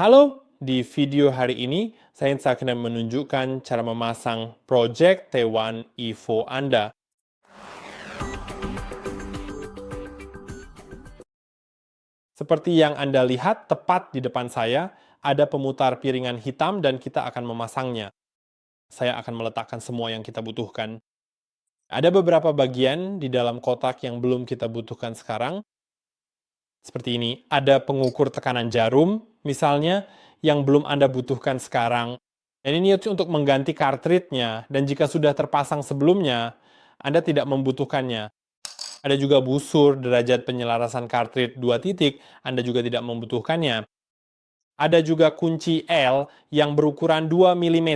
Halo, di video hari ini saya akan menunjukkan cara memasang Project T1 Evo Anda. Seperti yang Anda lihat, tepat di depan saya ada pemutar piringan hitam dan kita akan memasangnya. Saya akan meletakkan semua yang kita butuhkan. Ada beberapa bagian di dalam kotak yang belum kita butuhkan sekarang. Seperti ini, ada pengukur tekanan jarum, misalnya, yang belum Anda butuhkan sekarang. Dan ini untuk mengganti cartridge-nya, dan jika sudah terpasang sebelumnya, Anda tidak membutuhkannya. Ada juga busur derajat penyelarasan cartridge 2 titik, Anda juga tidak membutuhkannya. Ada juga kunci L yang berukuran 2 mm,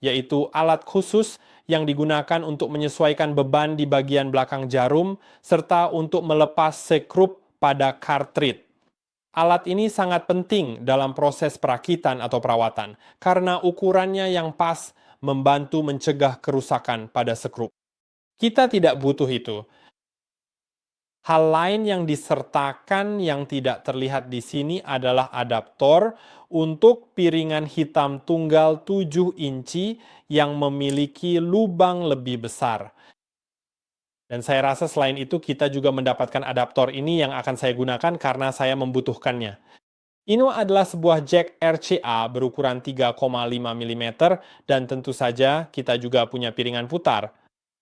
yaitu alat khusus yang digunakan untuk menyesuaikan beban di bagian belakang jarum, serta untuk melepas sekrup pada cartridge. Alat ini sangat penting dalam proses perakitan atau perawatan, karena ukurannya yang pas membantu mencegah kerusakan pada sekrup. Kita tidak butuh itu. Hal lain yang disertakan yang tidak terlihat di sini adalah adaptor untuk piringan hitam tunggal 7 inci yang memiliki lubang lebih besar. Dan saya rasa selain itu kita juga mendapatkan adaptor ini yang akan saya gunakan karena saya membutuhkannya. Ini adalah sebuah jack RCA berukuran 3,5 mm dan tentu saja kita juga punya piringan putar.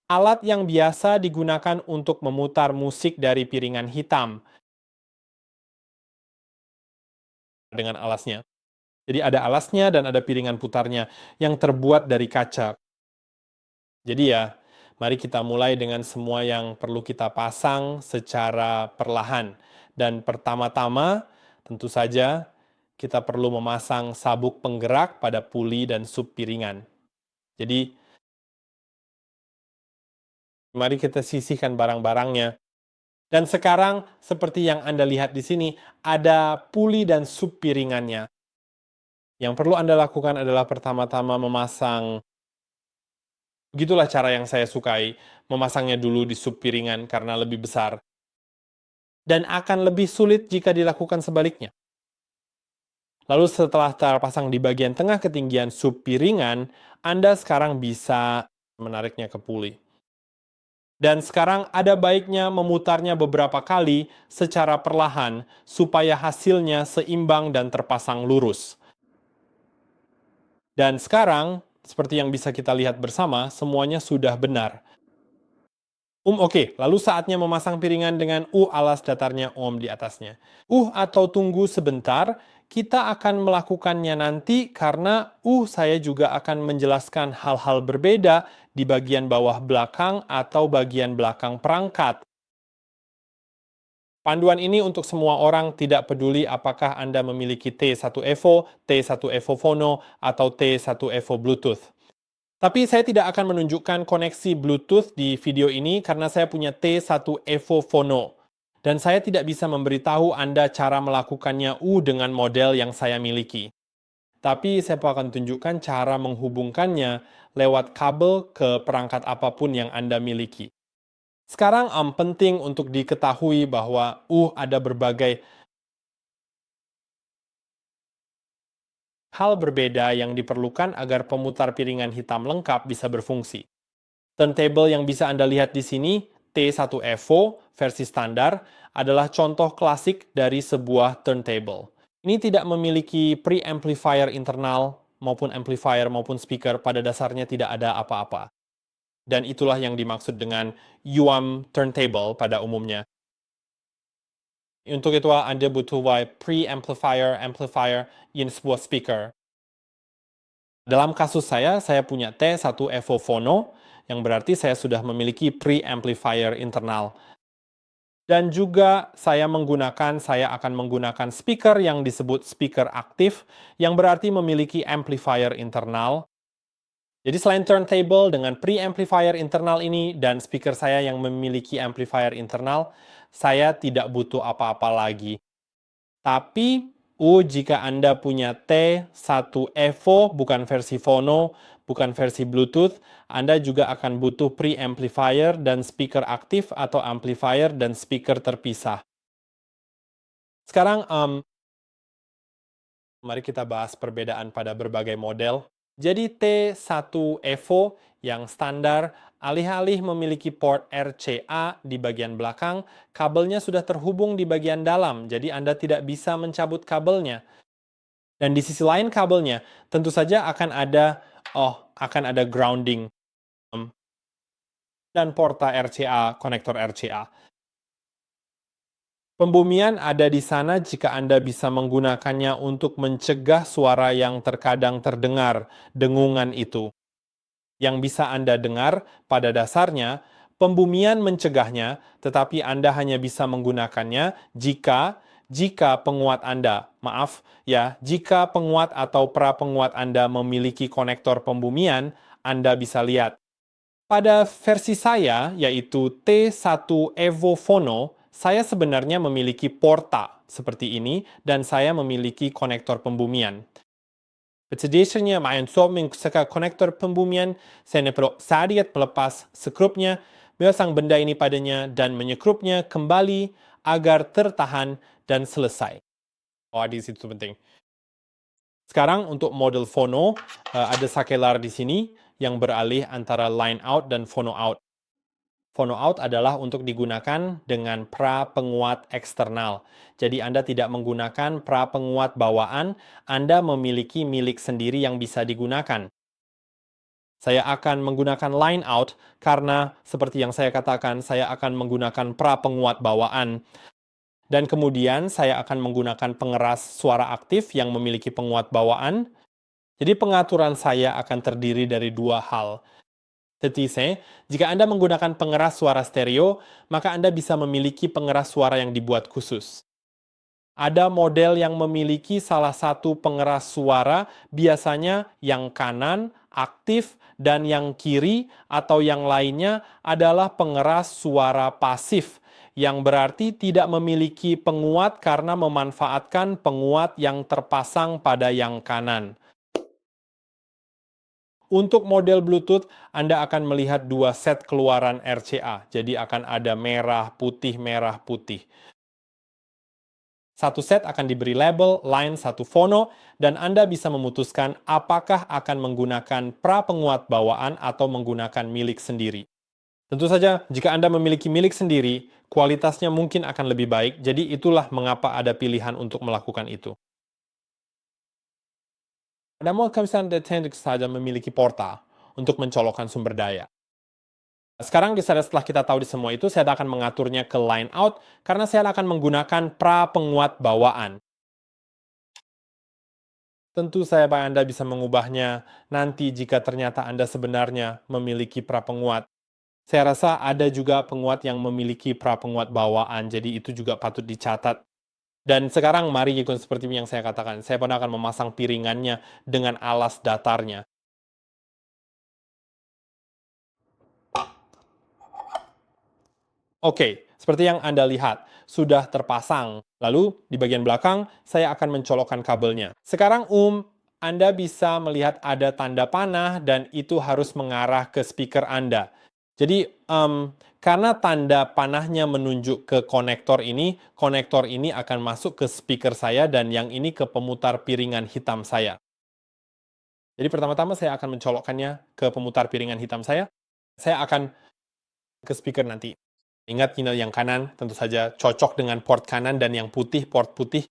Alat yang biasa digunakan untuk memutar musik dari piringan hitam dengan alasnya. Jadi ada alasnya dan ada piringan putarnya yang terbuat dari kaca. Jadi ya, mari kita mulai dengan semua yang perlu kita pasang secara perlahan. Dan pertama-tama, tentu saja kita perlu memasang sabuk penggerak pada puli dan sub piringan. Jadi, mari kita sisihkan barang-barangnya. Dan sekarang, seperti yang Anda lihat di sini, ada puli dan sub piringannya. Yang perlu Anda lakukan adalah pertama-tama memasang. Begitulah cara yang saya sukai, memasangnya dulu di sub piringan karena lebih besar. Dan akan lebih sulit jika dilakukan sebaliknya. Lalu setelah terpasang di bagian tengah ketinggian sub piringan, Anda sekarang bisa menariknya ke puli. Dan sekarang ada baiknya memutarnya beberapa kali secara perlahan supaya hasilnya seimbang dan terpasang lurus. Dan sekarang, seperti yang bisa kita lihat bersama, semuanya sudah benar. Oke, lalu saatnya memasang piringan dengan alas datarnya di atasnya. Atau tunggu sebentar, kita akan melakukannya nanti karena saya juga akan menjelaskan hal-hal berbeda di bagian bawah belakang atau bagian belakang perangkat. Panduan ini untuk semua orang, tidak peduli apakah Anda memiliki T1 Evo, T1 Evo Phono, atau T1 Evo Bluetooth. Tapi saya tidak akan menunjukkan koneksi Bluetooth di video ini karena saya punya T1 Evo Phono. Dan saya tidak bisa memberitahu Anda cara melakukannya dengan model yang saya miliki. Tapi saya akan tunjukkan cara menghubungkannya lewat kabel ke perangkat apapun yang Anda miliki. Sekarang penting untuk diketahui bahwa ada berbagai hal berbeda yang diperlukan agar pemutar piringan hitam lengkap bisa berfungsi. Turntable yang bisa Anda lihat di sini, T1 Evo versi standar, adalah contoh klasik dari sebuah turntable. Ini tidak memiliki preamplifier internal maupun amplifier maupun speaker, pada dasarnya tidak ada apa-apa. Dan itulah yang dimaksud dengan UAM turntable pada umumnya. Untuk itu Anda butuh preamplifier, amplifier, in sebuah speaker. Dalam kasus saya punya T1 Evo Phono, yang berarti saya sudah memiliki preamplifier internal. Dan juga saya akan menggunakan speaker yang disebut speaker aktif, yang berarti memiliki amplifier internal. Jadi selain turntable dengan preamplifier internal ini dan speaker saya yang memiliki amplifier internal, saya tidak butuh apa-apa lagi. Tapi jika Anda punya T1 Evo, bukan versi Phono, bukan versi Bluetooth, Anda juga akan butuh preamplifier dan speaker aktif atau amplifier dan speaker terpisah. Sekarang, Mari kita bahas perbedaan pada berbagai model. Jadi T1 Evo yang standar, alih-alih memiliki port RCA di bagian belakang, kabelnya sudah terhubung di bagian dalam, jadi Anda tidak bisa mencabut kabelnya. Dan di sisi lain kabelnya, tentu saja akan ada grounding dan porta RCA, konektor RCA. Pembumian ada di sana jika Anda bisa menggunakannya untuk mencegah suara yang terkadang terdengar, dengungan itu. Yang bisa Anda dengar pada dasarnya, pembumian mencegahnya, tetapi Anda hanya bisa menggunakannya jika penguat Anda, jika penguat atau pra-penguat Anda memiliki konektor pembumian, Anda bisa lihat. Pada versi saya, yaitu T1 Evo Phono, saya sebenarnya memiliki porta seperti ini, dan saya memiliki konektor pembumian. Sedianya main seka konektor pembumian, saya perlu saat melepas skrupnya, memasang benda ini padanya, dan menyekrupnya kembali agar tertahan dan selesai. Di situ penting. Sekarang untuk model phono, ada sakelar di sini yang beralih antara line out dan phono out. Phono out adalah untuk digunakan dengan pra-penguat eksternal. Jadi Anda tidak menggunakan pra-penguat bawaan, Anda memiliki milik sendiri yang bisa digunakan. Saya akan menggunakan line out karena seperti yang saya katakan, saya akan menggunakan pra-penguat bawaan. Dan kemudian saya akan menggunakan pengeras suara aktif yang memiliki penguat bawaan. Jadi pengaturan saya akan terdiri dari dua hal. Jika Anda menggunakan pengeras suara stereo, maka Anda bisa memiliki pengeras suara yang dibuat khusus. Ada model yang memiliki salah satu pengeras suara, biasanya yang kanan, aktif, dan yang kiri atau yang lainnya adalah pengeras suara pasif, yang berarti tidak memiliki penguat karena memanfaatkan penguat yang terpasang pada yang kanan. Untuk model Bluetooth, Anda akan melihat dua set keluaran RCA. Jadi akan ada merah, putih. Satu set akan diberi label line 1 phono, dan Anda bisa memutuskan apakah akan menggunakan pra-penguat bawaan atau menggunakan milik sendiri. Tentu saja, jika Anda memiliki milik sendiri, kualitasnya mungkin akan lebih baik, jadi itulah mengapa ada pilihan untuk melakukan itu. Namun misalnya saja memiliki porta untuk mencolokkan sumber daya. Sekarang setelah kita tahu di semua itu, saya akan mengaturnya ke line out karena saya akan menggunakan pra-penguat bawaan. Tentu Anda bisa mengubahnya nanti jika ternyata Anda sebenarnya memiliki pra-penguat. Saya rasa ada juga penguat yang memiliki pra-penguat bawaan, jadi itu juga patut dicatat. Dan sekarang mari ikut seperti yang saya katakan, saya akan memasang piringannya dengan alas datarnya. Oke, seperti yang Anda lihat, sudah terpasang. Lalu, di bagian belakang, saya akan mencolokkan kabelnya. Sekarang, Anda bisa melihat ada tanda panah dan itu harus mengarah ke speaker Anda. Jadi, karena tanda panahnya menunjuk ke konektor ini akan masuk ke speaker saya dan yang ini ke pemutar piringan hitam saya. Jadi, pertama-tama saya akan mencolokkannya ke pemutar piringan hitam saya. Saya akan ke speaker nanti. Ingat, yang kanan tentu saja cocok dengan port kanan dan yang putih, port putih.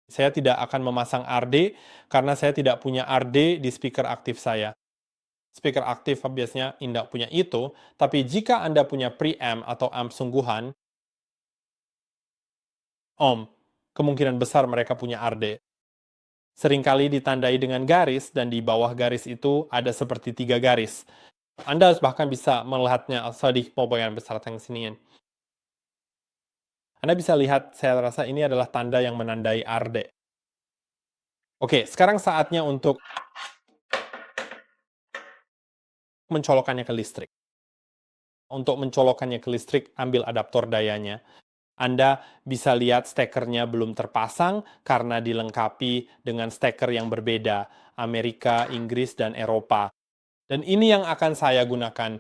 Saya tidak akan memasang RD karena saya tidak punya RD di speaker aktif saya. Speaker aktif biasanya tidak punya itu, tapi jika Anda punya preamp atau amp sungguhan, kemungkinan besar mereka punya RD. Seringkali ditandai dengan garis dan di bawah garis itu ada seperti 3 garis. Anda bahkan bisa melihatnya di bagian besar yang sini. Anda bisa lihat, saya rasa ini adalah tanda yang menandai RD. Oke, sekarang saatnya untuk mencolokkannya ke listrik. Untuk mencolokkannya ke listrik, ambil adaptor dayanya. Anda bisa lihat stekernya belum terpasang karena dilengkapi dengan steker yang berbeda, Amerika, Inggris, dan Eropa. Dan ini yang akan saya gunakan.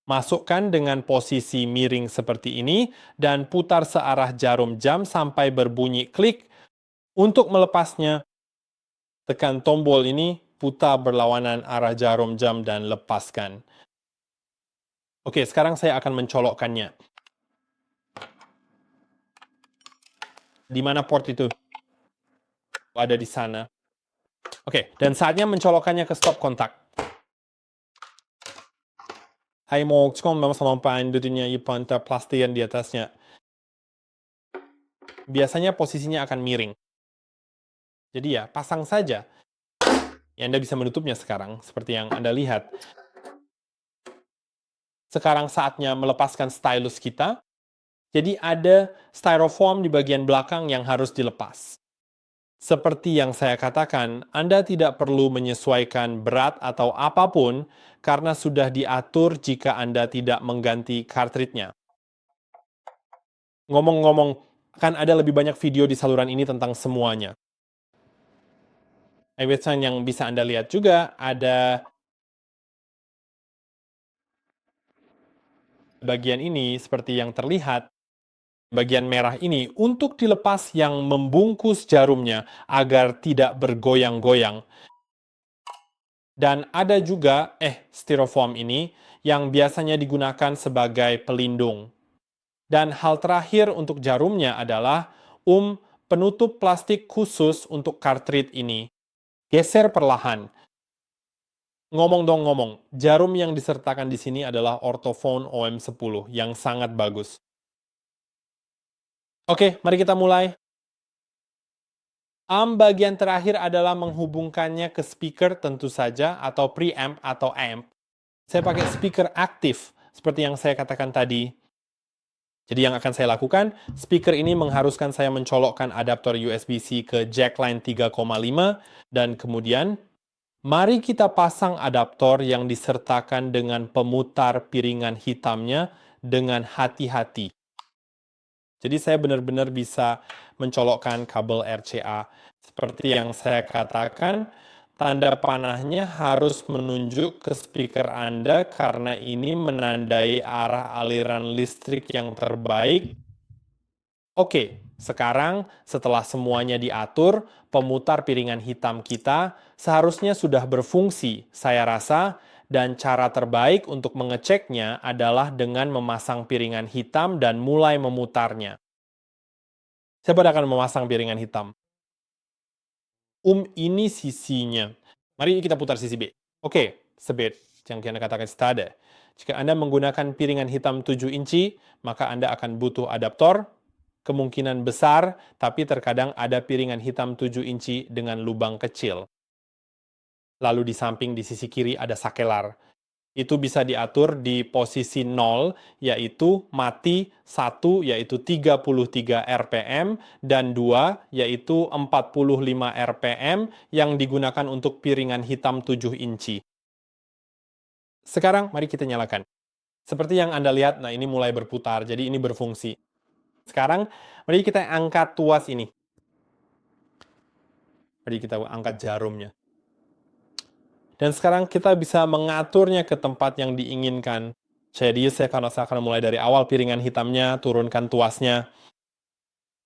Masukkan dengan posisi miring seperti ini, dan putar searah jarum jam sampai berbunyi klik. Untuk melepasnya, tekan tombol ini, putar berlawanan arah jarum jam dan lepaskan. Oke, sekarang saya akan mencolokkannya. Di mana port itu? Ada di sana. Oke, dan saatnya mencolokkannya ke stop kontak. Hai mau memang sampai dudunya pantai plastik yang di atasnya. Biasanya posisinya akan miring. Jadi ya, pasang saja. Ya, Anda bisa menutupnya sekarang, seperti yang Anda lihat. Sekarang saatnya melepaskan stylus kita. Jadi ada styrofoam di bagian belakang yang harus dilepas. Seperti yang saya katakan, Anda tidak perlu menyesuaikan berat atau apapun karena sudah diatur jika Anda tidak mengganti cartridge-nya. Ngomong-ngomong, akan ada lebih banyak video di saluran ini tentang semuanya. Website yang bisa Anda lihat juga ada bagian ini seperti yang terlihat. Bagian merah ini untuk dilepas yang membungkus jarumnya agar tidak bergoyang-goyang. Dan ada juga styrofoam ini yang biasanya digunakan sebagai pelindung. Dan hal terakhir untuk jarumnya adalah penutup plastik khusus untuk cartridge ini. Geser perlahan. Ngomong dong ngomong, jarum yang disertakan di sini adalah Ortofon OM10 yang sangat bagus. Oke, mari kita mulai. Bagian terakhir adalah menghubungkannya ke speaker tentu saja, atau preamp atau amp. Saya pakai speaker aktif, seperti yang saya katakan tadi. Jadi yang akan saya lakukan, speaker ini mengharuskan saya mencolokkan adaptor USB-C ke jack line 3,5, dan kemudian, mari kita pasang adaptor yang disertakan dengan pemutar piringan hitamnya dengan hati-hati. Jadi saya benar-benar bisa mencolokkan kabel RCA. Seperti yang saya katakan, tanda panahnya harus menunjuk ke speaker Anda karena ini menandai arah aliran listrik yang terbaik. Oke, sekarang setelah semuanya diatur, pemutar piringan hitam kita seharusnya sudah berfungsi, saya rasa, dan cara terbaik untuk mengeceknya adalah dengan memasang piringan hitam dan mulai memutarnya. Saya akan memasang piringan hitam. Ini sisinya. Mari kita putar sisi B. Oke, sebet yang kita katakan stade. Jika Anda menggunakan piringan hitam 7 inci, maka Anda akan butuh adaptor. Kemungkinan besar, tapi terkadang ada piringan hitam 7 inci dengan lubang kecil. Lalu di samping di sisi kiri ada sakelar. Itu bisa diatur di posisi 0, yaitu mati, 1, yaitu 33 RPM, dan 2, yaitu 45 RPM, yang digunakan untuk piringan hitam 7 inci. Sekarang, mari kita nyalakan. Seperti yang Anda lihat, nah ini mulai berputar, jadi ini berfungsi. Sekarang, mari kita angkat tuas ini. Mari kita angkat jarumnya. Dan sekarang kita bisa mengaturnya ke tempat yang diinginkan. Jadi saya akan mulai dari awal piringan hitamnya, turunkan tuasnya.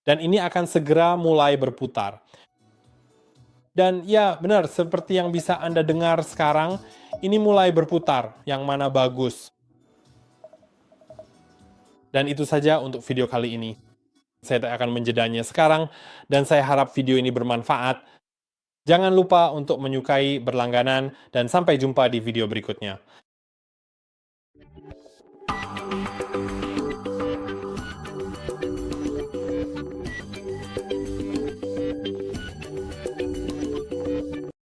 Dan ini akan segera mulai berputar. Dan ya benar, seperti yang bisa Anda dengar sekarang, ini mulai berputar, yang mana bagus. Dan itu saja untuk video kali ini. Saya akan menjedanya sekarang, dan saya harap video ini bermanfaat. Jangan lupa untuk menyukai, berlangganan, dan sampai jumpa di video berikutnya.